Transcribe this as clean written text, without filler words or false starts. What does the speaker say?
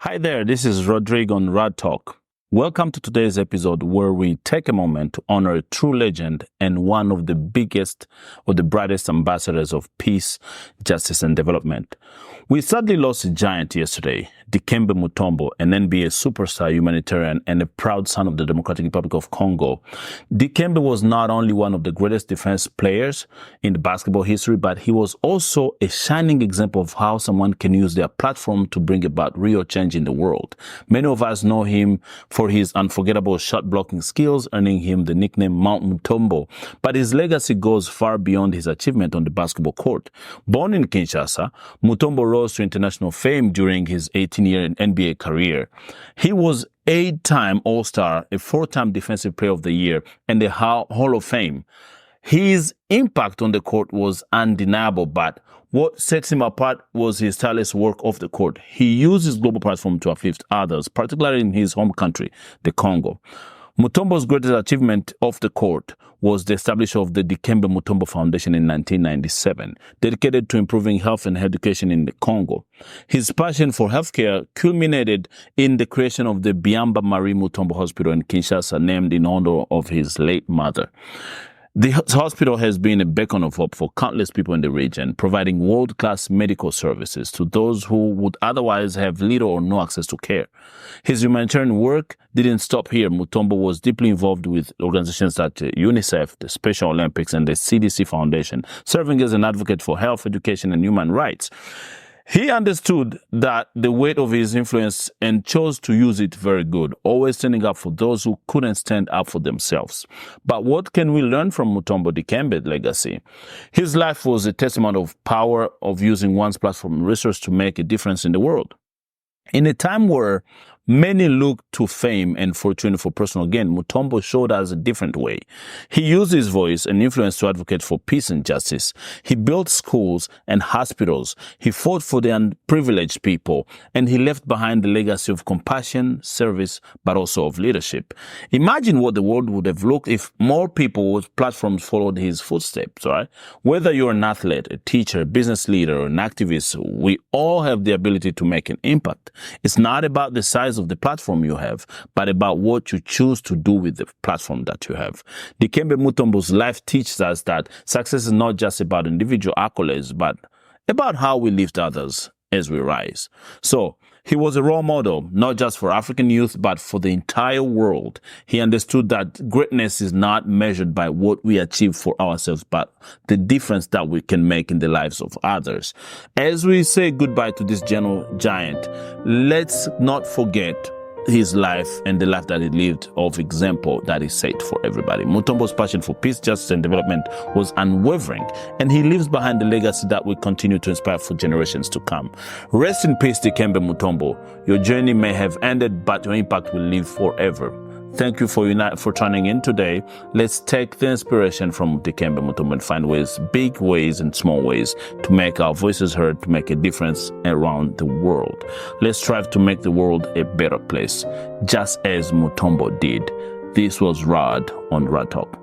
Hi there, this is Rodrigo on Rad Talk. Welcome to today's episode where we take a moment to honor a true legend and one of the biggest or the brightest ambassadors of peace, justice, and development. We sadly lost a giant yesterday, Dikembe Mutombo, an NBA superstar, humanitarian, and a proud son of the Democratic Republic of Congo. Dikembe was not only one of the greatest defense players in the basketball history, but he was also a shining example of how someone can use their platform to bring about real change in the world. Many of us know him for his unforgettable shot blocking skills, earning him the nickname Mount Mutombo. But his legacy goes far beyond his achievement on the basketball court. Born in Kinshasa, Mutombo rose to international fame during his 18-year NBA career. He was 8-time All-Star, a 4-time Defensive Player of the Year, and a Hall of Fame. His impact on the court was undeniable, but what sets him apart was his tireless work off the court. He used his global platform to uplift others, particularly in his home country, the Congo. Mutombo's greatest achievement off the court was the establishment of the Dikembe Mutombo Foundation in 1997, dedicated to improving health and education in the Congo. His passion for healthcare culminated in the creation of the Biamba Marie Mutombo Hospital in Kinshasa, named in honor of his late mother. The hospital has been a beacon of hope for countless people in the region, providing world-class medical services to those who would otherwise have little or no access to care. His humanitarian work didn't stop here. Mutombo was deeply involved with organizations such as UNICEF, the Special Olympics, and the CDC Foundation, serving as an advocate for health, education, and human rights. He understood that the weight of his influence and chose to use it very good, always standing up for those who couldn't stand up for themselves. But what can we learn from Mutombo Dikembe's legacy? His life was a testament of power of using one's platform and resource to make a difference in the world. In a time where many look to fame and fortune for personal gain, Mutombo showed us a different way. He used his voice and influence to advocate for peace and justice. He built schools and hospitals. He fought for the unprivileged people, and he left behind a legacy of compassion, service, but also of leadership. Imagine what the world would have looked if more people with platforms followed his footsteps, right? Whether you're an athlete, a teacher, a business leader, or an activist, we all have the ability to make an impact. It's not about the size of the platform you have, but about what you choose to do with the platform that you have. Dikembe Mutombo's life teaches us that success is not just about individual accolades, but about how we lift others as we rise. So, he was a role model, not just for African youth, but for the entire world. He understood that greatness is not measured by what we achieve for ourselves, but the difference that we can make in the lives of others. As we say goodbye to this giant, let's not forget his life and the life that he lived of example that he set for everybody. Mutombo's passion for peace, justice, and development was unwavering, and he leaves behind a legacy that will continue to inspire for generations to come. Rest in peace, Dikembe Mutombo. Your journey may have ended, but your impact will live forever. Thank you for tuning in today. Let's take the inspiration from Dikembe Mutombo and find ways, big ways and small ways, to make our voices heard, to make a difference around the world. Let's strive to make the world a better place, just as Mutombo did. This was Rad on Rad Talk.